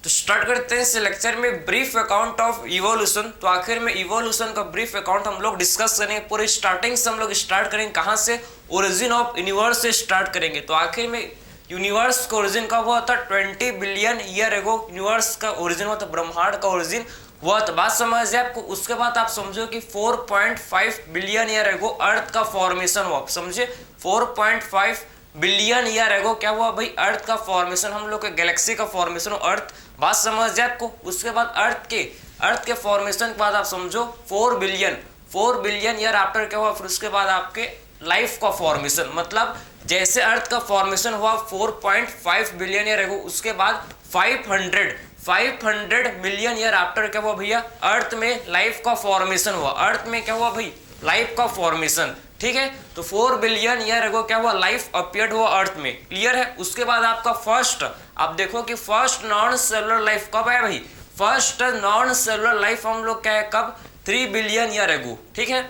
तो स्टार्ट करते हैं इस लेक्चर में ब्रीफ अकाउंट ऑफ इवोल्यूशन। तो आखिर में इवोल्यूशन का ब्रीफ अकाउंट हम लोग डिस्कस करेंगे, पूरे स्टार्टिंग से हम लोग स्टार्ट करेंगे, कहाँ से, ओरिजिन ऑफ यूनिवर्स से स्टार्ट करेंगे। तो आखिर में यूनिवर्स का ओरिजिन कब हुआ था? 20 बिलियन ईयर एगो यूनिवर्स का ओरिजिन हुआ था, ब्रह्मांड का ओरिजिन हुआ था। बात समझ जाए आपको। उसके बाद आप समझो कि 4.5 बिलियन ईयर एगो अर्थ का फॉर्मेशन हुआ। समझे, 4.5 बिलियन ईयर एगो क्या हुआ भाई? अर्थ का फॉर्मेशन, हम लोग के गैलेक्सी का फॉर्मेशन अर्थ। बात समझ जाए आपको। उसके बाद अर्थ के फॉर्मेशन के बाद आप समझो 4 बिलियन ईयर आफ्टर क्या हुआ? फिर उसके बाद आपके लाइफ का फॉर्मेशन, मतलब जैसे अर्थ का फॉर्मेशन हुआ 4.5 बिलियन ईयर एगो, उसके बाद 500 मिलियन ईयर आफ्टर क्या हुआ भैया? अर्थ में लाइफ का फॉर्मेशन हुआ। अर्थ में क्या हुआ भाई? लाइफ का फॉर्मेशन। ठीक है, तो 4 बिलियन ईयर एगो क्या हुआ? लाइफ अपीयर्ड हुआ अर्थ में। क्लियर है। उसके बाद आपका फर्स्ट, आप देखो कि फर्स्ट नॉन सेलुलर लाइफ कब है भाई? फर्स्ट नॉन सेलुलर लाइफ हम लोग क्या है कब? 3 बिलियन ईयर एगो। ठीक है,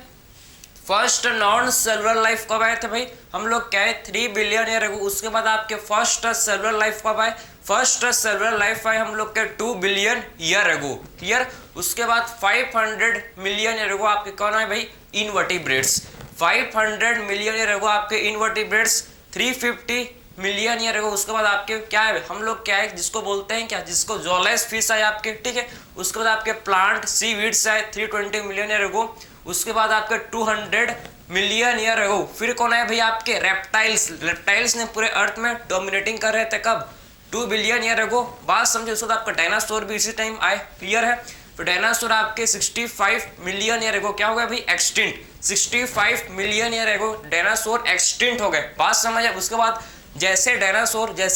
फर्स्ट नॉन सेलुलर लाइफ कब आए थे भाई? हम लोग क्या है 3 बिलियन ईयर एगो। उसके बाद आपके फर्स्ट सेलुलर लाइफ कब आए? फर्स्ट सेलुलर लाइफ आए हम लोग के 2 बिलियन ईयर एगो। क्लियर। उसके बाद 500 मिलियन ईयर एगो आपके कौन है भाई? इनवर्टिब्रेट्स। 500 मिलियन ईयर एगो आपके इनवर्टिब्रेट्स। 350 मिलियन ईयर एगो उसके बाद आपके क्या है? हम लोग क्या है जिसको बोलते हैं क्या? जिसको जॉलेस फिश आए आपके। ठीक है, उसके बाद आपके प्लांट सीवीड्स आए 320 मिलियन ईयर एगो। उसके बाद आपके 200 मिलियन ईयर एगो फिर कौन है भाई? आपके रेप्टाइल्स ने पूरे अर्थ में डोमिनेटिंग कर रहे थे कब? 2 बिलियन ईयर एगो। बात समझे। उसके बाद आपका डायनासोर भी इसी टाइम आए। क्लियर है। तो डायनासोर आपके 65 मिलियन ईयर एगो क्या हो गया भाई? Extinct. 65 million year ago dinosaur extinct हो गए। बात समझ। उसके बाद जैसे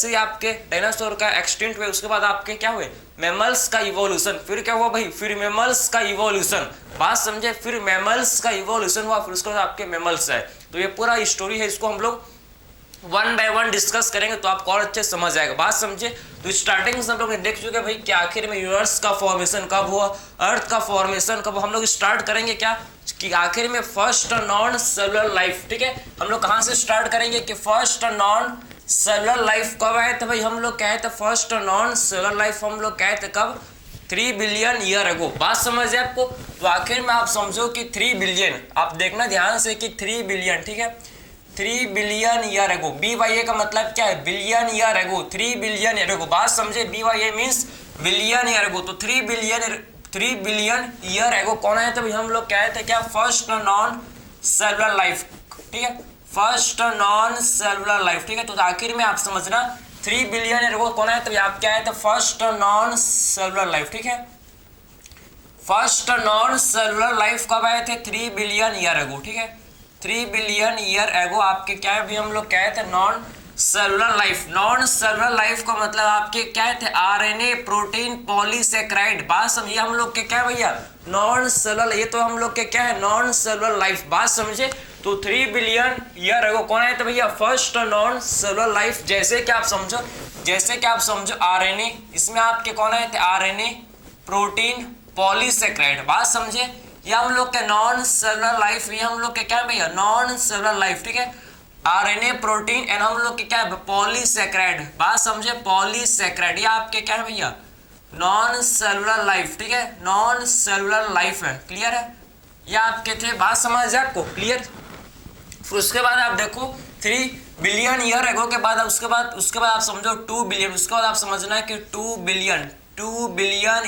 ही आपके डायनासोर का एक्सटिंक्ट हुए, उसके बाद आपके क्या हुए? मैमल्स का इवोल्यूशन। फिर क्या हुआ भाई? फिर मैमल्स का इवोल्यूशन। बात समझे। फिर मैमल्स का इवोल्यूशन हुआ, फिर उसके बाद आपके मैमल्स है। तो ये पूरा स्टोरी है, इसको हम लोग 1 बाय 1 डिस्कस करेंगे तो आपको और अच्छे समझ आएगा। बात समझे। तो स्टार्टिंग से हम लोग देख चुके भाई कि आखिर में यूनिवर्स का फॉर्मेशन कब हुआ, अर्थ का फॉर्मेशन कब। हम लोग स्टार्ट करेंगे क्या कि आखिर में फर्स्ट नॉन सेलुलर लाइफ। ठीक है, हम लोग कहाँ से स्टार्ट करेंगे कि फर्स्ट नॉन सेलुलर लाइफ कब आए थे भाई? हम लोग कहे थे फर्स्ट नॉन सेलुलर लाइफ हम लोग कहे थे कब? 3 बिलियन ईयर एगो। बात समझ है आपको। तो आखिर में आप समझो कि 3 बिलियन, आप देखना ध्यान से कि 3 बिलियन, ठीक है, 3 बिलियन ईयर एगो। BYA का मतलब क्या है? Billion year ago. 3 billion year ago. बात समझे। BYA means billion year ago. तो 3 बिलियन ईयर एगो कौन आए थे भाई? हम लोग कहे थे क्या? First non cellular life. ठीक है, फर्स्ट नॉन सेलुलर लाइफ। ठीक है, तो आखिर में आप समझना 3 बिलियन ईयर एगो कौन आए थे? आप क्या आए थे? First non cellular life. ठीक है, फर्स्ट नॉन सेलुलर लाइफ कब आए थे? 3 बिलियन ईयर एगो। ठीक है, 3 बिलियन ईयर एगो आपके क्या है भी? हम लोग क्या थे? Non cellular life. Non cellular life का मतलब आपके क्या थे? RNA, protein, polysaccharide. बात समझिए। हम लोग के क्या भैया? Non cellular. ये तो हम लोग के क्या है? Non cellular life. बात समझे। तो 3 बिलियन ईयर एगो कौन आए थे भैया? First non cellular life. जैसे कि आप समझो RNA, इसमें आपके कौन आए थे? RNA, protein, polysaccharide. बात समझे। ये हम लोग के नॉन सेलुलर लाइफ, ये हम लोग के क्या भैया? Non cellular life. ठीक है, RNA, प्रोटीन एंड हम लोग के क्या है? पॉलीसेकेराइड। बात समझे। पॉलीसेकेराइड ये आपके क्या है भैया? Non cellular life. ठीक है, नॉन सेलुलर लाइफ है। क्लियर है, ये आपके थे। बात समझ जाए आपको। क्लियर। फिर उसके बाद आप देखो 3 बिलियन ईयर एगो के बाद उसके बाद आप समझो 2 बिलियन। उसके बाद आप समझना है कि 2 बिलियन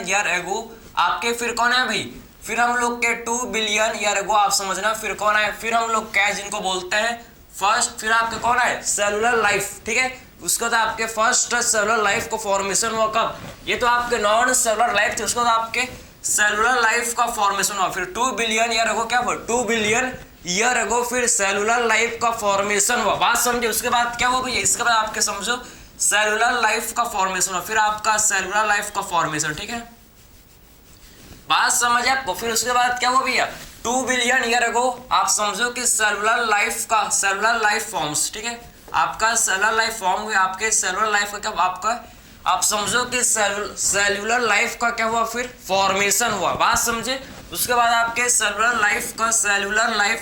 ईयर एगो आपके फिर कौन है भाई? फिर हम लोग के 2 बिलियन ईयर एगो आप समझना फिर कौन है? फिर हम लोग क्या जिनको बोलते हैं फर्स्ट, फिर आपके कौन है? Cellular life. ठीक है, उसके बाद आपके फर्स्ट सेलुलर लाइफ को फॉर्मेशन हुआ कब? ये तो आपके नॉन सेलुलर लाइफ थे। उसके बाद आपके सेलुलर लाइफ का फॉर्मेशन हुआ। फिर 2 बिलियन ईयर एगो क्या हुआ? 2 बिलियन ईयर एगो फिर सेलुलर लाइफ का फॉर्मेशन हुआ। बात समझे। उसके बाद क्या हुआ भैया? इसके बाद आपके समझो सेलुलर लाइफ का फॉर्मेशन हुआ, फिर आपका सेलुलर लाइफ का फॉर्मेशन। ठीक है, बात समझ आपको। फिर उसके बाद क्या हुआ भैया? 2 बिलियन ईयर एगो आप समझो कि सेलुलर लाइफ फॉर्म्स। ठीक है, आपका सेलुलर लाइफ फॉर्म हुआ। आपके सेलुलर लाइफ का क्या आपका आप समझो कि सेलुलर लाइफ का क्या हुआ? फिर फॉर्मेशन हुआ। बात समझे। उसके बाद आपके सेलुलर लाइफ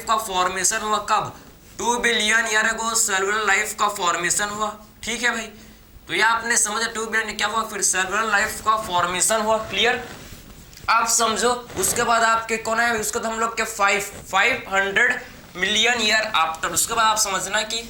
का फॉर्मेशन हुआ कब? 2 billion year ago cellular life का फॉर्मेशन हुआ। ठीक है भाई, तो ये आपने समझा 2 बिलियन क्या हुआ, फिर सेरेब्रल लाइफ का फॉर्मेशन हुआ। क्लियर, आप समझो। उसके बाद आपके कौन है, उसको तो हम लोग के 500 मिलियन ईयर आफ्टर, उसके बाद आप समझना कि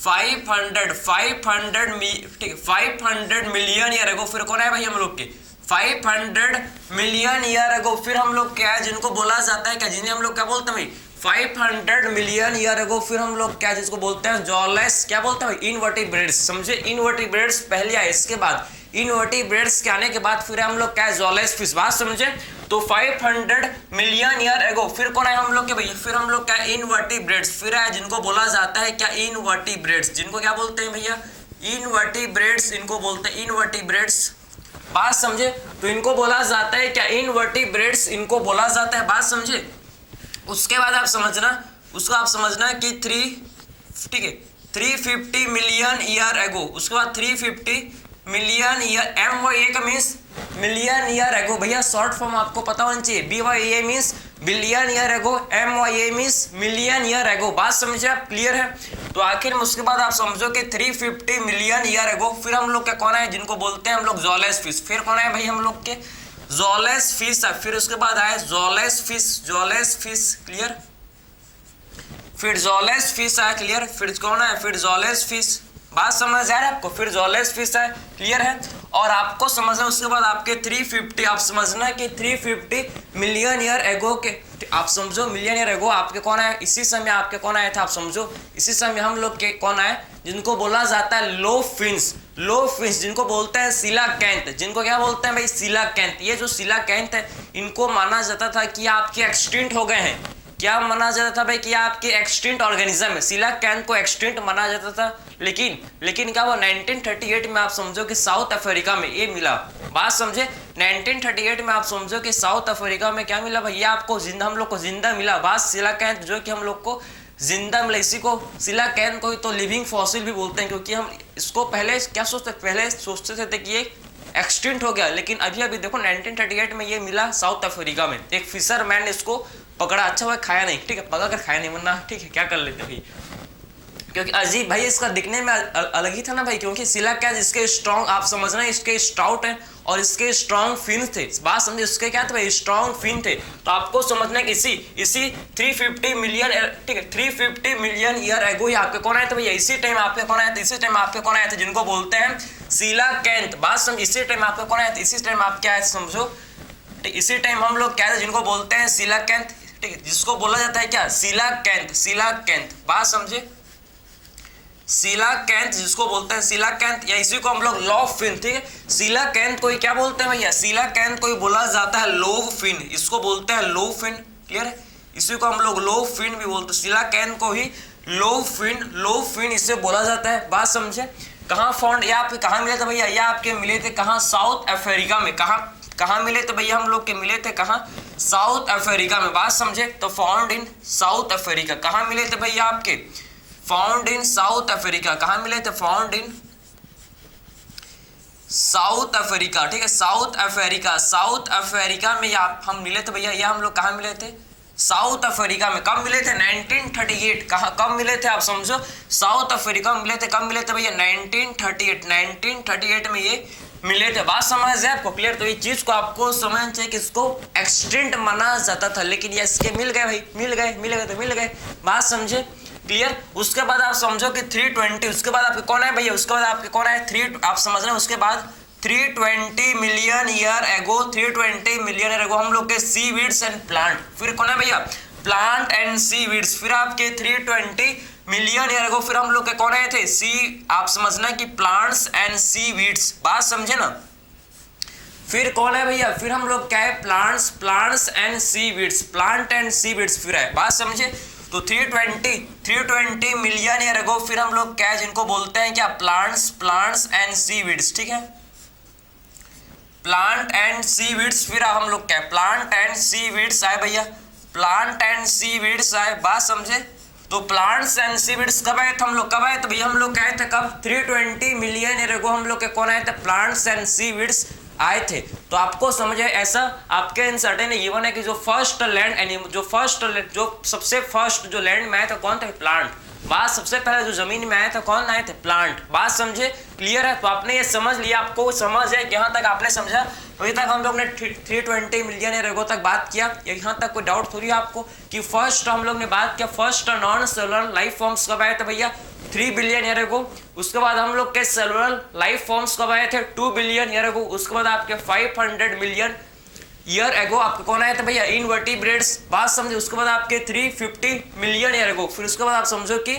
500 मिलियन ईयर एगो, फिर कौन है भाई हम लोग के 500 मिलियन ईयर एगो, फिर हम लोग क्या है जिनको बोला जाता है क्या, जिन्हें हम लोग क्या बोलते हैं भाई 500 मिलियन ईयर एगो, फिर हम लोग क्या जिसको बोलते हैं जॉलेस, क्या बोलते हैं भाई इनवर्टिब्रेट्स। समझे, इनवर्टिब्रेट्स पहले आए, इसके बाद इनवर्टिब्रेट्स के आने के बाद फिर हम लोग क्या है जॉलेस फिश। बात समझे, तो 500 मिलियन ईयर एगो फिर कौन है हम लोग के भैया, फिर हम लोग क्या इनवर्टिब्रेट्स, फिर है जिनको बोला जाता है क्या इनवर्टिब्रेट्स, जिनको क्या बोलते हैं भैया इनवर्टिब्रेट्स, इनको बोलते हैं इनवर्टिब्रेट्स। बात समझे, तो इनको बोला जाता है क्या इनवर्टिब्रेट्स, इनको बोला जाता है। बात समझे, उसके बाद आप समझना, उसको आप समझना कि 350 मिलियन ईयर एगो, उसके बाद 350 मिलियन ईयर, MYA का मीन्स मिलियन ईयर एगो भैया, शॉर्ट फॉर्म आपको पता होना चाहिए। BYA means billion year ago, MYA means million year ago. बात समझे आप, क्लियर है। तो आखिर में उसके बाद आप समझो कि 350 मिलियन ईयर एगो फिर हम लोग क्या कौन है जिनको बोलते हैं हम लोग जॉलेस फिश, फिर कौन है भाई हम लोग के जॉलेस फिश है, फिर उसके बाद आए जॉलेस फिश, क्लियर, फिर जॉलेस फिश है, क्लियर, फिर कौन है फिर जॉलेस फिश। बात समझ आ रहा है आपको, फिर जॉलेस फिश है, क्लियर है। और आपको समझना उसके बाद आपके 350, आप समझना कि 350 मिलियन ईयर एगो के, आप समझो मिलियन ईयर एगो आपके कौन है, इसी समय आपके कौन आया था, आप समझो इसी समय हम लोग के कौन आए जिनको बोला जाता है लो फिन्स, जिनको बोलते हैं सीलाकैंथ, जिनको क्या बोलते हैं भाई सीलाकैंथ। ये जो सीलाकैंथ है इनको माना जाता था कि आपके एक्सटिंक्ट हो गए हैं। क्या माना जाता था भाई कि आपके एक्सटिंक्ट ऑर्गेनिज्म है, सीलाकैंथ को एक्सटिंक्ट माना जाता था। लेकिन क्या वो 1938 में आप समझो कि साउथ अफ्रीका में ये मिला। बात समझे, 1938 में आप समझो कि साउथ अफ्रीका में क्या मिला भैया आपको जिंदा, हम लोग को जिंदा मिला। बात सीलाकैंथ जो कि हम लोग को जिंदा मिला, इसी को सीलाकैंथ को तो लिविंग फॉसिल भी बोलते हैं, क्योंकि हम इसको पहले क्या सोचते थे कि ये एक्सटिंक्ट हो गया, लेकिन अभी देखो 1938 में ये मिला साउथ अफ्रीका में। एक फिशरमैन ने इसको पकड़ा, अच्छा हुआ खाया नहीं, ठीक है, पका कर खाया नहीं, वरना ठीक है क्या कर लेते भाई, क्योंकि अजीब भाई इसका दिखने में अलग ही था ना भाई, क्योंकि सीलाकैंथ इसके स्ट्रॉन्ग, आप समझना इसके स्ट्राउट है और इसके स्ट्रॉन्ग फिन थे। बात समझे, इसके क्या थे भाई स्ट्रॉन्ग फिन थे। तो आपको समझना कि इसी 350 मिलियन, ठीक है 350 मिलियन ईयर एगो ही आपके कौन आए थे भैया, इसी टाइम आपके कौन आए थे, इसी टाइम आपके कौन आए थे जिनको बोलते हैं सीलाकैंथ। बात समझ, इसी टाइम आपके कौन आए थे, इसी टाइम आप क्या है समझो, इसी टाइम हम लोग क्या है जिनको बोलते हैं सीलाकैंथ, ठीक है, जिसको बोला जाता है क्या सीलाकैंथ। बात समझे, सीलाकैंथ जिसको बोलते हैं सीलाकैंथ, या इसी को हम लोग लॉव फिन, ठीक है। सीलाकैंथ को ही क्या बोलते हैं भैया, सीलाकैंथ को ही बोला जाता है लोव फिन, इसको बोलते हैं लोव फिन, क्लियर है। इसी को हम लोग लोव फिन भी बोलते हैं, सीलाकैंथ को ही लोव फिन इससे बोला जाता है। बात समझे, कहाँ फाउंड, या आपके कहाँ मिले थे भैया, या आपके मिले थे कहाँ साउथ अफ्रीका में, कहाँ मिले थे भैया हम लोग के मिले थे कहाँ साउथ अफ्रीका में। बात समझे, तो फाउंड इन साउथ अफ्रीका, कहाँ मिले थे भैया आपके फाउंड इन साउथ अफ्रीका, कहाँ मिले थे फाउंड इन साउथ अफ्रीका, ठीक है साउथ अफ्रीका में हम मिले थे भैया, या हम लोग कहाँ मिले थे साउथ अफ्रीका में। कब मिले थे 1938, कब मिले थे आप समझो साउथ अफ्रीका में मिले थे, कब मिले थे भैया 1938 में ये मिले थे। बात समझ है आपको, क्लियर। तो ये चीज को आपको समझना चाहिए कि इसको एक्सटिंक्ट माना जाता था, लेकिन ये इसके मिल गए भाई, मिल गए। बात समझे, क्लियर। उसके बाद आप समझो कि 320, उसके बाद आपके कौन है भैया, उसके बाद आपके कौन है 3, आप समझ रहे हैं। उसके बाद 320 million year ago, 320 million year ago हम लोग के सीवीड्स एंड प्लांट, फिर कौन है भैया प्लांट एंड सीवीड्स, फिर आपके 320 मिलियन ईयर एगो फिर हम लोग के कौन आए थे आप समझना कि प्लांट्स एंड सीवीड्स। बात समझे ना, फिर कौन है भैया, फिर हम लोग क्या है plants and seaweeds, plant and seaweeds फिर है। बात समझे, तो 320 मिलियन ईयर एगो फिर हम लोग क्या है जिनको बोलते हैं क्या प्लांट्स एंड सीवीड्स, ठीक है प्लांट एंड सीवीड्स। फिर हम लोग क्या प्लांट एंड सीवीड्स आए भैया, प्लांट एंड सीवीड्स आए। बात समझे, तो प्लांट्स एंड सीवीड्स कब आए थे हम लोग, तो भैया हम लोग क्या आए थे कब 320 मिलियन ईयर एगो हम लोग के कौन आए थे प्लांट्स एंड सीवीड्स आए थे। तो आपको समझे ऐसा आपके इंसर्टेन गिवन है कि जो सबसे फर्स्ट जो लैंड में आया था कौन था प्लांट, बात सबसे पहले जो जमीन में आए थे कौन आए थे? प्लांट। बात समझे? क्लियर है? तो आपने ये समझ लिया, आपको समझ है, यहाँ तक आपने समझा। अभी तक हम लोग ने 320 मिलियन ईयर एगो तक बात किया। यहाँ तक कोई डाउट थोड़ी है आपको कि फर्स्ट हम लोग ने बात किया, first non cellular life forms कब आए थे भैया? 3 बिलियन ईयर एगो। उसके बाद हम लोग के सेलुलर लाइफ फॉर्म्स कब आए थे? 2 बिलियन ईयर एगो। उसके बाद आपके 500 मिलियन ईयर एगो आपके कौन आए थे भैया? इनवर्टिब्रेट्स। बात समझे? उसके बाद आपके 350 मिलियन ईयर एगो। फिर उसके बाद आप समझो कि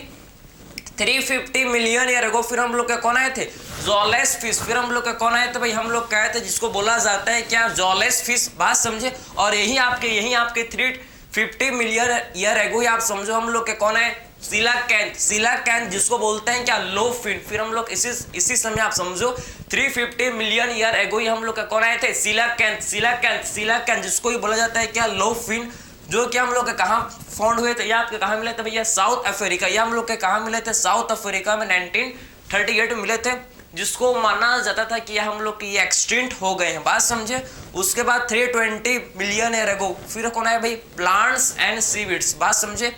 350 मिलियन ईयर एगो फिर हम लोग के कौन आए थे? Jawless fish. फिर हम लोग के कौन आए थे भाई? हम लोग कहे थे जिसको बोला जाता है क्या? Jawless fish. बात समझे? और यही आपके 350 मिलियन ईयर एगो ही आप समझो हम लोग के कौन है? सीलाकैंथ जिसको बोलते हैं क्या? लो फिन। फिर हम लोग इसी समय आप समझो 350 मिलियन ईयर एगो ही हम लोग का कौन आए थे? सीलाकैंथ जिसको ही बोला जाता है क्या? लो फिन। जो कि हम लोग के कहाँ फाउंड हुए थे? ये आपके कहाँ मिले थे भैया? South Africa. ये हम लोग के कहाँ मिले थे? साउथ अफ्रीका में 1938 में मिले थे, जिसको माना जाता था कि हम लोग की ये एक्सटिंक्ट हो गए हैं। बात समझे? उसके बाद 320 मिलियन ईयर एगो फिर कौन आए भाई? Plants and seaweeds. बात समझे?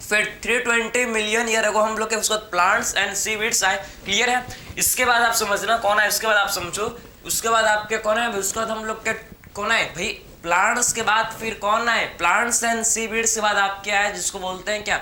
फिर 320 मिलियन ईयर एगो हम लोग के उसके बाद प्लांट्स एंड सीविड्स आए। क्लियर है? इसके बाद आप समझना कौन है, उसके बाद आप समझो, उसके बाद आपके कौन है? उसके बाद हम लोग के कौन है भाई? प्लांट्स के बाद फिर कौन आए? प्लांट्स एंड सीविड्स के बाद आप क्या है जिसको बोलते हैं क्या?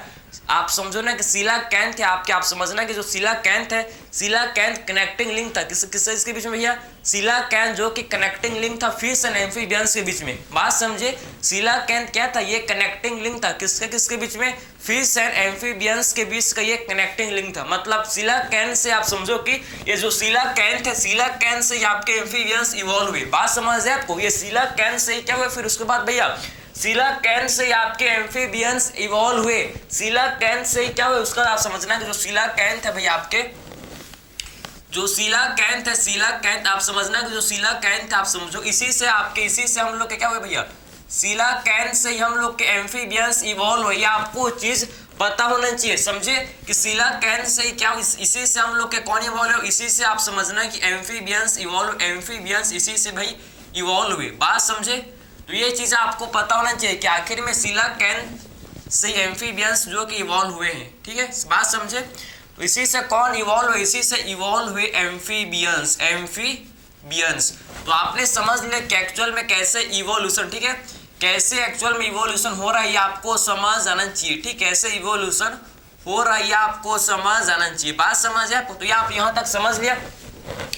आप समझो ना कि सीलाकैंथ है आपके, आप समझना कि जो सीलाकैंथ है, सीलाकैंथ कनेक्टिंग लिंक था किससे इसके बीच में भैया? सीलाकैंथ जो कि कनेक्टिंग लिंक था फिश एंड एम्फीबियंस के बीच में। बात समझे? सीलाकैंथ क्या था? ये कनेक्टिंग लिंक था किसके बीच में? फिश एंड एम्फीबियंस के बीच का ये कनेक्टिंग लिंक था। मतलब सीलाकैंथ से आप समझो कि ये जो सीलाकैंथ है, सीलाकैंथ से आपके एम्फीबियंस इवॉल्व हुए। बात समझ है आपको? ये सीलाकैंथ से क्या हुआ? फिर उसके बाद भैया सीलाकैंथ से आपके एम्फीबियंस इवॉल्व हुए। सीलाकैंथ से क्या हुआ उसका आप समझना कि जो सीलाकैंथ है भैया आपके, जो सीलाकैंथ है, सीलाकैंथ आप समझना कि जो सीलाकैंथ आप समझो इसी से हम लोग के क्या हुए भैया? सीलाकैंथ से ही हम लोग के एम्फीबियंस इवॉल्व हुए। आपको चीज पता होना चाहिए, समझे कि सीलाकैंथ से क्या, इसी से हम लोग के कौन इवॉल्व हुए? इसी से आप समझना कि एम्फीबियंस इवॉल्व, एम्फीबियंस इसी से भाई इवॉल्व हुए। बात समझे? तो ये चीज आपको पता होना चाहिए कि आखिर में सीलाकैंथ से एम्फीबियंस जो कि इवॉल्व हुए हैं। ठीक है? बात समझे? तो इसी से कौन इवॉल्व हुए? इसी से इवॉल्व हुए एम्फीबियंस। तो आपने समझ लिया कि एक्चुअल में कैसे इवोल्यूशन, ठीक है, कैसे एक्चुअल में इवोल्यूशन हो रहा है, ये आपको समझ आना चाहिए। ठीक, कैसे इवोल्यूशन हो रहा है आपको समझ आना चाहिए। बात समझ है आपको? तो ये आप यहाँ तक समझ लिया।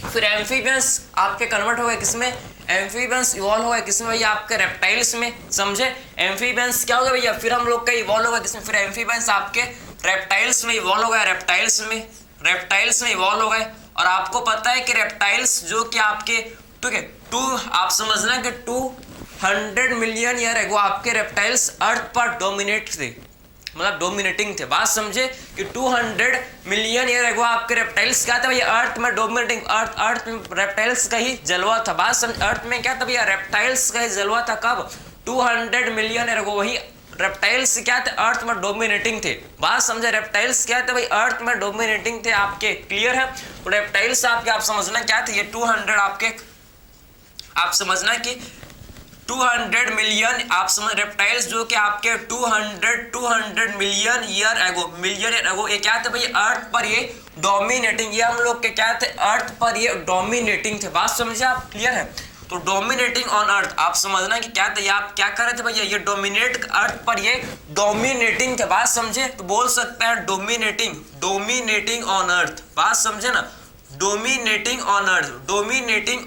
फिर एम्फीबियंस आपके कन्वर्ट हो गए किसमें? एम्फीबियंस इवॉल्व हो गए किसमें भैया? आपके रेप्टाइल्स में। समझे? एम्फीबियंस क्या हो गया भैया? फिर हम लोग का इवॉल्व हो गया किसमें? फिर एम्फीबियंस आपके रेप्टाइल्स में इवॉल्व हो गया, रेप्टाइल्स में इवॉल्व हो गए। और आपको पता है कि रेप्टाइल्स जो कि आपके, ठीक है, आप समझना कि 200 मिलियन ईयर एगो आपके रेप्टाइल्स अर्थ पर डोमिनेट थे, मतलब डोमिनेटिंग थे। बात समझे कि 200 मिलियन ईयर एगो आपके रेप्टाइल्स क्या था भैया? अर्थ में डोमिनेटिंग, अर्थ में रेप्टाइल्स का ही जलवा था। बात समझ? अर्थ में क्या था भैया? रेप्टाइल्स का ही जलवा था। कब? 200 मिलियन ईयर एगो। वही रेप्टाइल्स क्या थे? अर्थ में डोमिनेटिंग थे। बात समझे? रेप्टाइल्स क्या थे भाई? अर्थ में डोमिनेटिंग थे आपके। क्लियर है? तो रेप्टाइल्स आपके आप समझना क्या थे? ये 200 आपके, आप समझना कि 200 मिलियन, आप समझ रेप्टाइल्स जो कि आपके 200 मिलियन ईयर एगो ये क्या थे भाई? अर्थ पर ये डोमिनेटिंग, ये हम लोग के क्या थे? अर्थ पर ये डोमिनेटिंग थे। बात समझे आप? क्लियर है? तो डोमिनेटिंग ऑन अर्थ आप समझना कि क्या था? ये आप क्या कर रहे थे भैया? ये डोमिनेट अर्थ पर ये डोमिनेटिंग थे। बात समझे? तो बोल सकते हैं डोमिनेटिंग ऑन अर्थ। बात समझे ना? डोमिनेटिंग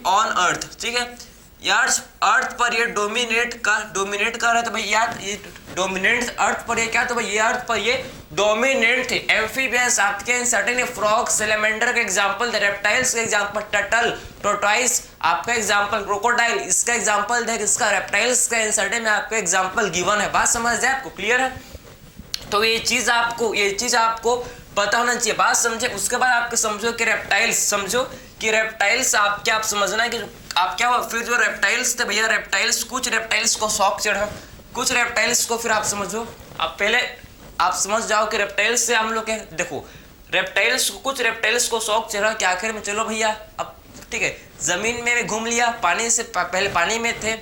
ऑन अर्थ, ठीक है, यार अर्थ पर ये डोमिनेट कर रहा था भाई यार, ये डोमिनेट अर्थ पर ये क्या था भाई? ये अर्थ पर ये डोमिनेट थे। एम्फीबियंस आपके सर्टेन फ्रॉग, सैलेमेंडर का एग्जांपल थे, रेप्टाइल्स का एग्जांपल टर्टल, टोर्टोइस आपका एग्जांपल, क्रोकोडाइल इसका एग्जांपल थे, इसका रेप्टाइल्स का इंसर्टेन में आपका एग्जांपल गिवन है। बात समझ जाए आपको? क्लियर है? तो ये चीज आपको पता होना चाहिए। बात समझे? उसके बाद आपको समझो कि रेप्टाइल्स आप क्या, आप समझना कि आप क्या हुआ? फिर जो रेप्टाइल्स थे भैया, रेप्टाइल्स, कुछ रेप्टाइल्स को शौक चढ़ा, कुछ रेप्टाइल्स को फिर आप समझो, आप पहले आप समझ जाओ कि रेप्टाइल्स से हम लोग के, देखो रेप्टाइल्स, कुछ रेप्टाइल्स को शौक चढ़ा कि आखिर में चलो भैया अब ठीक है, जमीन में घूम लिया, पानी से पहले पानी में थे,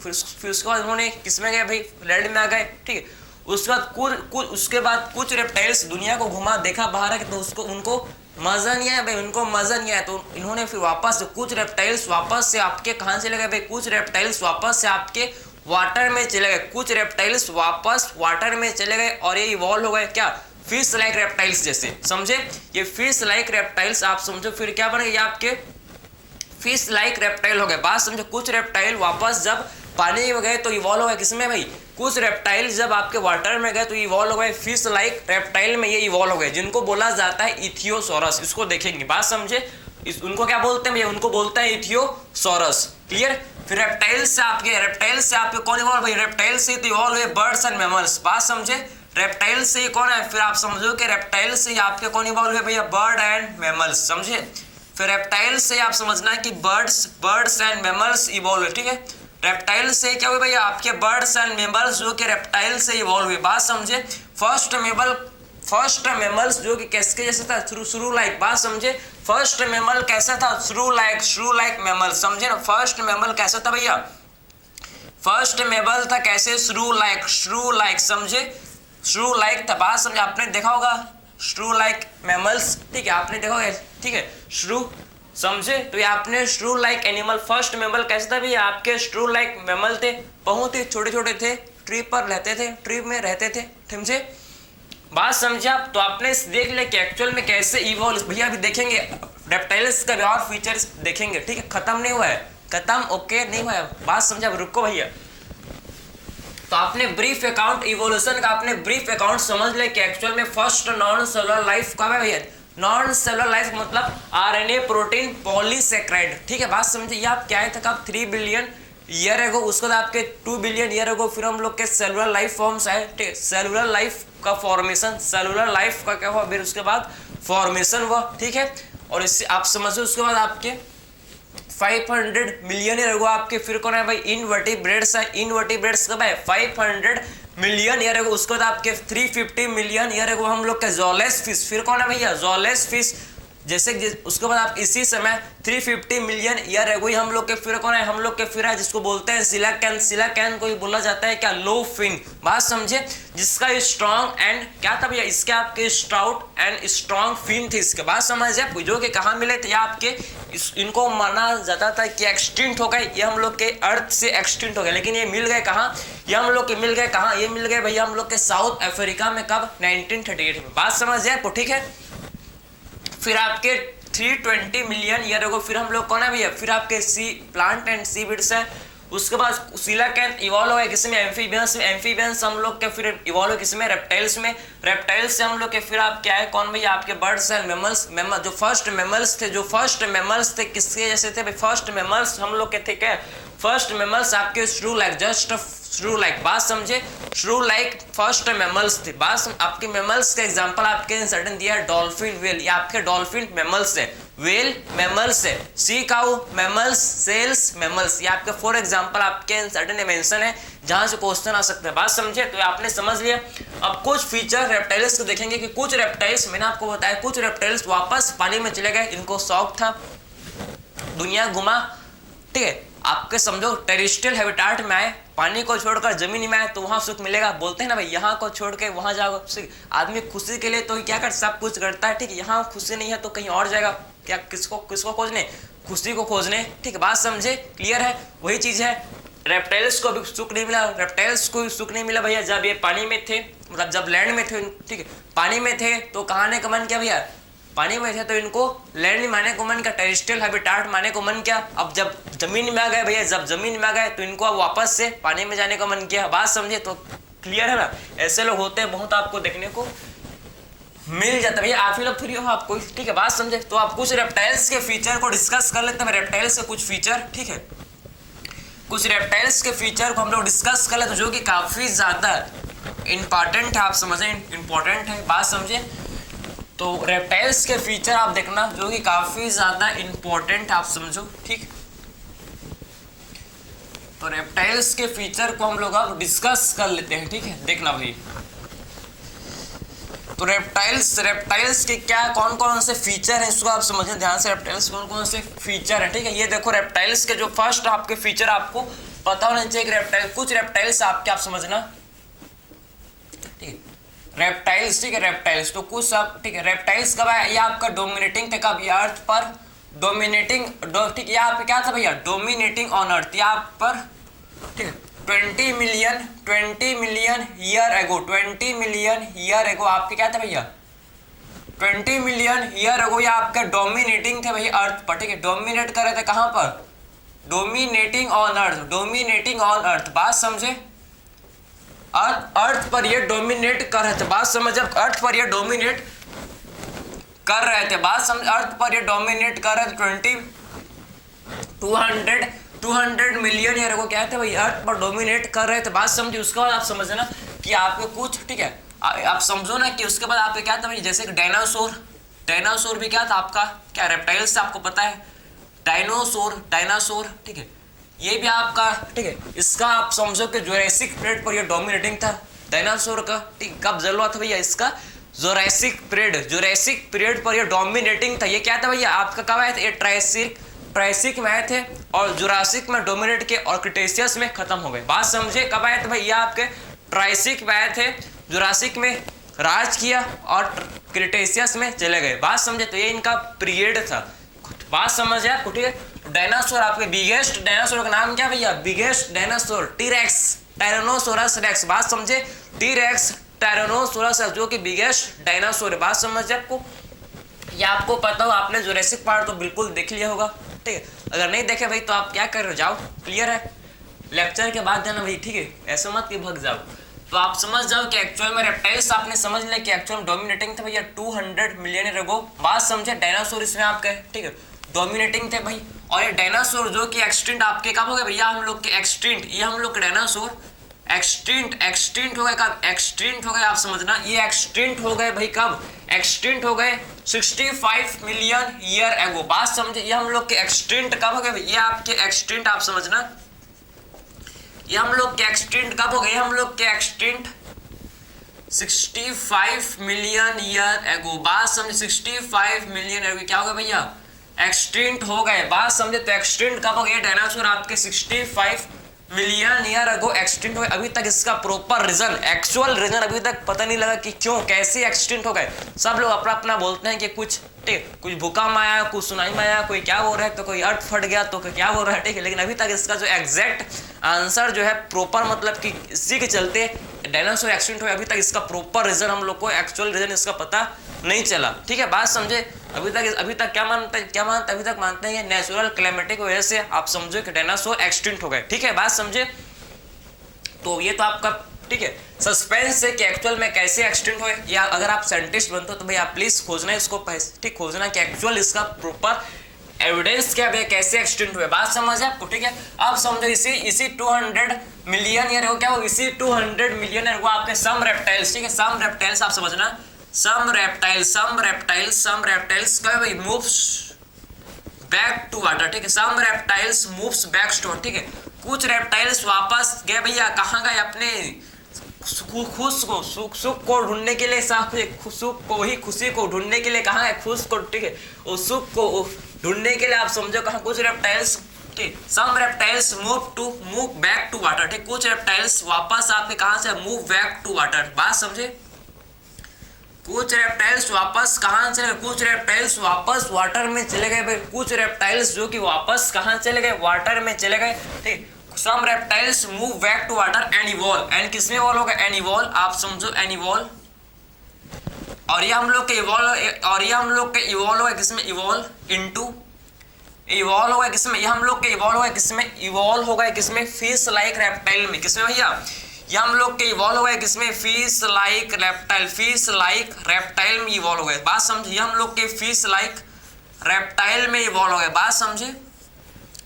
फिर उसके बाद उन्होंने किस में गए भाई? लैंड में आ गए। ठीक है, उसके बाद कुछ रेप्टाइल्स दुनिया को घुमा देखा बाहर है, तो उनको मजा नहीं आया भाई, उनको मजा नहीं आया, तो इन्होंने फिर वापस कुछ रेप्टाइल्स वापस से आपके कहाँ चले गए भाई, कुछ रेप्टाइल्स वापस से आपके वाटर में चले गए, कुछ रेप्टाइल्स वापस वाटर में चले गए और ये इवॉल्व हो गए क्या, फिश लाइक रेप्टाइल्स जैसे, समझे। ये फिश लाइक रेप्टाइल्स आप समझो फिर क्या बने, ये आपके फिश लाइक रेप्टाइल हो गए। बात समझो, कुछ रेप्टाइल वापस जब पानी में गए तो इवॉल्व हो गए किसमें भाई, कुछ रेप्टाइल जब आपके वाटर में गए तो इवॉल्व हो गए फिश लाइक रेप्टाइल में, ये इवॉल्व हो गए, जिनको बोला जाता है इथियोसॉरस। इसको देखेंगे, बात समझे, उनको क्या बोलते हैं भैया, उनको बोलते हैं इथियोसॉरस। क्लियर। फिर रेप्टाइल से आपके कौन इवॉल्व भाई, रेप्टाइल से तो इवॉल्व हुए बर्ड्स एंड मैमल्स। बात समझे, रेप्टाइल से कौन है, फिर आप समझो कि रेप्टाइल से आपके कौन इवॉल्व हुए भैया, बर्ड एंड मैमल्स, समझे। फिर रेप्टाइल से आप समझना है कि बर्ड्स एंड मैमल्स इवॉल्व, ठीक है। रेप्टाइल से क्या हुए भैया, आपके बर्ड्स एंड मैमल्स जो कि रेप्टाइल से इवॉल्व हुए। बात समझे, फर्स्ट मैमल्स जो कि किसके जैसे था, श्रू लाइक। बात समझे, फर्स्ट मैमल कैसा था, श्रू लाइक मैमल, समझे ना। फर्स्ट मैमल कैसा था भैया, फर्स्ट मैमल था कैसे, श्रू लाइक, समझे, श्रू लाइक था। बात समझे, आपने देखा होगा श्रू लाइक मैमल्स, ठीक है, आपने देखा होगा, ठीक है, श्रू, समझे। तो ये आपने श्रू लाइक एनिमल, फर्स्ट मैमल कैसे था भैया, आपके श्रू लाइक मैमल थे, बहुत ही छोटे छोटे थे, ट्री पर रहते थे, ट्री में रहते थे, ठीक है। बात समझे आप, तो आपने देख लिया कि एक्चुअल में कैसे इवॉल्व, भैया अभी देखेंगे रेप्टाइल्स का भी और फीचर्स देखेंगे, ठीक है, खत्म नहीं हुआ है, खत्म ओके नहीं हुआ है। बात समझे, अब रुको भैया। तो आपने ब्रीफ अकाउंट इवोल्यूशन का आपने ब्रीफ अकाउंट समझ ले कि एक्चुअल में फर्स्ट नॉन सेलुलर लाइफ का है भैया, नॉन सेलुलर लाइफ मतलब आरएनए प्रोटीन पॉलीसेक्राइड, ठीक है। बात समझे, ये आप क्या है तक आप 3 बिलियन ईयर एगो, उसके बाद आपके 2 बिलियन ईयर एगो फिर हम लोग के सेलुलर लाइफ फॉर्म्स आए, ठीक है। सेलुलर लाइफ का फॉर्मेशन, सेलुलर लाइफ का क्या हुआ, फिर उसके बाद फॉर्मेशन हुआ, ठीक है। और इससे आप समझो उसके बाद आपके 500 मिलियन ईयर एगो आपके फिर कौन है भाई, इनवर्टिब्रेट्स है। इनवर्टिब्रेट्स कब है, 500 मिलियन ईयर एगो। उसके बाद आपके 350 मिलियन ईयर एगो हम लोग के जॉलेस फिश, फिर कौन है भैया, जॉलेस फिश। जैसे उसके बाद आप इसी समय 350 मिलियन ईयर एगो ही हम लोग के फिर कौन है, हम लोग के फिर है जिसको बोलते हैं सिलाकैन। सिलाकैन को ही बोला जाता है क्या, लो फिन। बात समझे, जिसका स्ट्रॉन्ग एंड क्या था भैया, इसके आपके स्ट्राउट एंड स्ट्रॉन्ग फिन थे इसके। बात समझे, जो कि कहाँ मिले थे, या आपके इनको माना जाता था कि एक्सटिंक्ट हो गए, ये हम लोग के अर्थ से एक्सटिंक्ट हो गए, लेकिन ये मिल गए कहाँ, ये हम लोग के मिल गए कहाँ, ये मिल गए भैया हम लोग के साउथ अफ्रीका में, कब, 1938 में। बात समझ जाए, ठीक है। फिर आपके 320 मिलियन ईयर एगो फिर हम लोग कौन है भैया, फिर आपके सी प्लांट एंड सी बीड्स है। उसके बाद सिलाकैन इवॉल्व हो गया किसमें, एम्फीबियंस में। एम्फीबियंस हम लोग के फिर इवॉल्व हो किसमें, रेप्टाइल्स में। रेप्टाइल्स से हम लोग के फिर आप क्या है कौन भैया, आपके बर्ड्स एंड मैमल्स। जो फर्स्ट मैमल्स थे किसके जैसे थे भाई, फर्स्ट मैमल्स हम लोग के थे क्या, फर्स्ट मैमल्स आपके श्रू लाइक, जस्ट श्रू लाइक। बात समझे, श्रू लाइक फर्स्ट मैमल्स थे। बात आपके मैमल्स का एग्जांपल आपके सर्टेन दिया है, डॉल्फिन, वेल, ये आपके डॉल्फिन मैमल्स है, वेल मैमल्स है, sea cow mammals, seals mammals, ये आपके 4 एग्जांपल आपके सर्टेन मेंशन है जहां से क्वेश्चन आ सकता है। बात समझे, तो आपने समझ लिया। अब कुछ फीचर रेप्टाइल्स को देखेंगे कि कुछ रेप्टाइल्स, मैंने आपको बताया कुछ रेप्टाइल्स वापस पानी में चले गए, इनको शौक था, दुनिया घुमा, ठीक है। आपके समझो टेरिस्ट्रियल हैबिटाट में आए, पानी को छोड़कर जमीन में आए तो वहां सुख मिलेगा। बोलते हैं ना भाई, यहाँ को छोड़ के वहां जाओ, आदमी खुशी के लिए तो क्या कर सब कुछ करता है, ठीक है। यहाँ खुशी नहीं है तो कहीं और जाएगा, क्या किसको खोजने, खुशी को खोजने, ठीक है। बात समझे, क्लियर है। वही चीज है, रेप्टाइल्स को भी सुख नहीं मिला, रेप्टाइल्स को भी सुख नहीं मिला भैया जब ये पानी में थे, मतलब जब लैंड में थे, ठीक है। पानी में थे तो कहाँ ने का मन किया भैया, पानी में थे तो इनको लैंड माने को मन किया, टेरिस्ट्रियल हैबिटाट माने को मन किया। अब जब जमीन में आ गए भैया, जब जमीन में आ गए तो इनको अब वापस से पानी में जाने का मन किया। बात समझे, तो क्लियर है ना। ऐसे लोग होते हैं बहुत, आपको देखने को मिल जाता है भैया, आप ही लोग फ्री हो आपको, ठीक है। बात समझे, तो आप कुछ रेप्टाइल्स के फीचर को डिस्कस कर लेते हैं। रेप्टाइल्स के कुछ फीचर, ठीक है, कुछ रेप्टाइल्स के फीचर को हम लोग डिस्कस कर लेते हैं जो कि काफी ज्यादा इंपॉर्टेंट है, आप समझे, इंपॉर्टेंट है। बात समझे, तो रेप्टाइल्स के फीचर आप देखना जो कि काफी ज्यादा इंपॉर्टेंट आप समझो, ठीक। तो रेप्टाइल्स के फीचर को हम लोग अब डिस्कस कर लेते हैं, ठीक है। देखना भाई, तो रेप्टाइल्स के क्या कौन कौन से फीचर हैं इसको आप समझें ध्यान से। रेप्टाइल्स कौन कौन से फीचर हैं, ठीक है। ये देखो रेप्टाइल्स के जो फर्स्ट आपके फीचर आपको पता होना चाहिए। रेप्टाइल, कुछ रेप्टाइल्स आपके आप समझना रेप्टाइल्स, ठीक है, रेप्टाइल्स। तो कुछ सब, ठीक है, रेप्टाइल्स कब आया, ये आपका डोमिनेटिंग था कब, ये अर्थ पर डोमिनेटिंग, ठीक है, यहाँ पे क्या था भैया, डोमिनेटिंग ऑन अर्थ, यहाँ पर, ठीक है, 20 million year ago, 20 million year ago आपके क्या था भैया, 20 मिलियन ईयर एगो ये आपका डोमिनेटिंग थे भैया अर्थ पर, ठीक है, डोमिनेट कर रहे थे कहाँ पर, dominating on earth, dominating on earth, बात समझे, अर्थ पर ये डोमिनेट कर रहे थे, बात समझ, जब अर्थ पर ये डोमिनेट कर रहे थे, बात समझ, अर्थ पर ये डोमिनेट कर रहे थे 200 मिलियन ईयर को क्या थे भाई, अर्थ पर डोमिनेट कर रहे थे, बात समझिए। उसके बाद आप समझना कि आपको कुछ, ठीक है, आप समझो ना कि उसके बाद आपके क्या था भाई, जैसे डायनासोर भी क्या था आपका, क्या रेप्टाइल्स से, आपको पता है डायनासोर, ठीक है, ये भी आपका, ठीक है, इसका आप समझो कि जुरासिक पीरियड पर ये डोमिनेटिंग था डायनासोर का, ठीक, कब जलवा था भैया इसका, जुरासिक पीरियड पर ये डोमिनेटिंग था। ये क्या था भैया आपका, कब आया था, ये ट्राइसिक में आए थे और जुरासिक में डोमिनेट के और क्रिटेशियस में खत्म हो गए, बात समझे। कब आए थे भैया आपके, ट्राइसिक में आए थे, जुरासिक में राज किया और क्रिटेशियस में चले गए, बात समझे। तो ये इनका पीरियड था, बात समझ आपको, ठीक है। डायनासोर आपके बिगेस्ट डायनासोर का नाम क्या भैया, biggest dinosaur T rex tyrannosaurus rex, बात समझे, टीरेक्स टायरानोसोरस जो कि बिगेस्ट डायनासोर है, बात समझे आपको। या आपको पता हो, आपने जुरासिक पार्क तो बिल्कुल देख लिया होगा, ठीक है, अगर नहीं देखे भाई तो आप क्या कर रहे हो, जाओ, क्लियर है, लेक्चर के बाद जाना भाई, ठीक है, ऐसा मत कि भाग जाओ। तो आप समझ जाओ कि एक्चुअल में रेप्टाइल्स आपने समझ लिया कि एक्चुअल में डोमिनेटिंग थे भैया 200 मिलियन ईयर अगो, बात समझे। डायनासोर इसमें आपके, ठीक है, डोमिनेटिंग थे भाई, और ये डायनासोर जो कि एक्सटिंक्ट आपके कब हो गए भैया, हम लोग के एक्सटिंक्ट, ये हम लोग के डायनासोर एक्सटिंक्ट हो गए कब, एक्सटिंक्ट हो गए, आप समझना, ये एक्सटिंक्ट हो गए भाई कब, एक्सटिंक्ट हो गए 65 मिलियन ईयर एगो, बात समझे। ये हम लोग के एक्सटिंक्ट कब हो गए, ये आपके एक्सटिंक्ट, आप समझना, ये हम लोग के एक्सटिंक्ट कब हो गए, हम लोग के एक्सटिंक्ट 65 मिलियन ईयर एगो, बात समझे, 65 मिलियन एगो क्या हो गया भैया, एक्सटिंक्ट हो गए, बात समझे। तो एक्सटिंक्ट कब हो गया डायनासोर आपके 65 मिलियन ईयर अगो एक्सटिंक्ट हो गए। अभी तक इसका प्रॉपर रीजन, एक्चुअल रीजन अभी तक पता नहीं लगा कि क्यों, कैसे एक्सटिंक्ट हो गए। सब लोग अपना अपना बोलते हैं कि कुछ, ठीक, कुछ भूकंप आया, कुछ सुनामी आया, कोई क्या हो रहा है, तो कोई अर्थ फट गया, तो क्या हो रहा है, ठीक है, लेकिन अभी तक इसका जो एग्जैक्ट आंसर जो है प्रॉपर, मतलब कि इसी के चलते डायनासोर एक्सटिंक्ट हुए, अभी तक इसका प्रॉपर रीजन हम लोग को, एक्चुअल रीजन इसका पता नहीं चला, ठीक है, बात समझे। अभी तक क्या मानते हैं, अभी तक मानते हैं नेचुरल क्लाइमेटिक वजह से आप समझो कि डायनासोर एक्सटिंक्ट हो गए, ठीक है, बात समझे। तो ये तो आपका, ठीक है, सस्पेंस है कि एक्चुअल में कैसे एक्सटिंक्ट हुए, या अगर आप साइंटिस्ट बनते हो तो भाई आप प्लीज खोजना इसको, ठीक, खोजना कि एक्चुअल इसका प्रॉपर एविडेंस क्या है, कैसे एक्सटिंक्ट हुए, बात समझ है आपको, ठीक है। आप समझो इसी 200 मिलियन ईयर हो, क्या हो, इसी 200 मिलियन ईयर को आपके सम रेप्टाइल्स, ठीक है, सम रेप्टाइल्स आप समझना, सम रेप्टाइल्स क्या भाई, मूव्स बैक टू वाटर, ठीक है, सम रेप्टाइल्स मूव्स बैक टू, ठीक है, कुछ रेप्टाइल्स वापस गए भैया, कहाँ गए, अपने सुख को ढूंढने के लिए, सुख को ही, खुशी को ढूंढने के लिए कहाँ है, खुश को, ठीक है, उस सुख को ढूंढने के लिए आप समझो कहाँ, कुछ रेप्टाइल्स, ठीक, some reptiles move back to water, ठीक, कुछ रेप्टाइल्स वापस आपके कहाँ से, मूव बैक टू वाटर, बात समझे। कुछ रेप्टाइल्स वापस कहाँ चले गए, कुछ रेप्टाइल्स वापस वाटर में चले गए भाई, कुछ रेप्टाइल्स जो कि वापस कहाँ चले गए, वाटर में चले गए, ठीक। Some reptiles move back to water and evolve, and किसमें इवॉल्व होगा, एंड इवॉल्व, आप समझो, एंड इवॉल्व, और ये हम लोग के इवॉल्व होगा किसमें, इवॉल्व होगा किसमें, ये हम लोग के इवॉल्व होगा किसमें, फिश लाइक रेप्टाइल में, किसमें भैया, ये हम लोग के इवॉल्व हो गए किसमें, फिश लाइक रेप्टाइल में इवॉल्व हो गए, बात समझिए, हम लोग के फिश लाइक रेप्टाइल में इवॉल्व हो गए, बात समझे।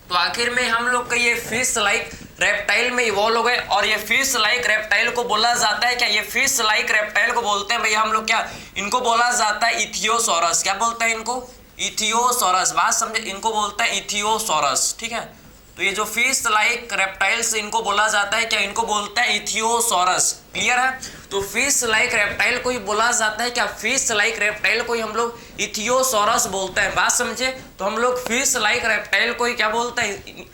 तो आखिर में हम लोग का ये फिश लाइक रेप्टाइल में इवॉल्व हो गए, और ये फिश लाइक रेप्टाइल को बोला जाता है क्या, ये फिश लाइक रेप्टाइल को बोलते हैं भैया हम लोग, क्या इनको बोला जाता है इथियोसॉरस, क्या बोलते हैं इनको, इथियोसॉरस, बात समझे, इनको बोलते हैं इथियोसॉरस, ठीक है। तो ये जो फिश लाइक रेप्टाइल्स इनको बोला जाता है क्या, इनको बोलते हैं इथियोसॉरस, क्लियर है। तो फिश लाइक रेप्टाइल को ही बोला जाता है क्या, फिश लाइक रेप्टाइल को ही हम लोग इथियोसॉरस बोलते हैं, बात समझे। तो हम लोग फिश लाइक रेप्टाइल को ही क्या बोलते हैं,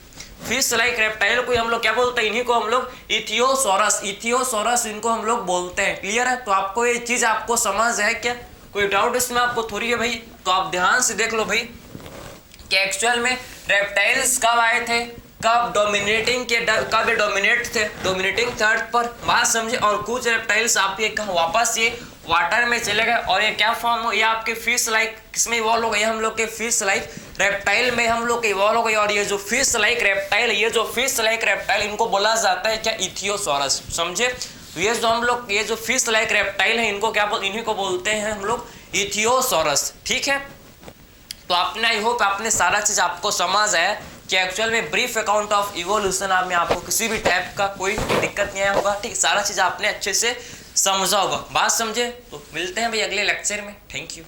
फिश लाइक रेप्टाइल को हम लोग क्या बोलते हैं, इन्हीं को हम लोग इथियोसॉरस, इथियोसॉरस इनको हम लोग बोलते हैं। क्लियर है? तो आपको ये चीज आपको समझ है क्या? कोई डाउट इसमें आपको थोड़ी है भाई? तो आप ध्यान से देख लो भाई कि एक्चुअल में रेप्टाइल्स कब आए थे, कब डोमिनेटिंग के कब ये डोमिनेट थे, डोमिनेटिंग थे अर्थ पर, बात समझे। और कुछ रेप्टाइल्स आपके कहाँ वापस ये वाटर में चले गए और ये क्या फॉर्म हो, ये आपके फिश लाइक किसमें इवॉल्व हो गए, हम लोग के फिश लाइक रेप्टाइल में हम लोग के इवॉल्व हो गए। और ये जो फिश लाइक रेप्टाइल, ये जो फिश लाइक रेप्टाइल इनको बोला जाता है क्या, इथियोसॉरस, समझे। ये जो हम लोग ये जो फिश लाइक रेप्टाइल है इनको क्या बोल, इन्हीं को बोलते हैं हम लोग इथियोसॉरस। ठीक है, तो आपने आई होप आपने सारा चीज आपको समझ आया कि एक्चुअल में ब्रीफ अकाउंट ऑफ इवोल्यूशन में आपको किसी भी टाइप का कोई दिक्कत नहीं आया होगा। ठीक, सारा चीज आपने अच्छे से समझा होगा, बात समझे। तो मिलते हैं भाई अगले लेक्चर में। Thank you.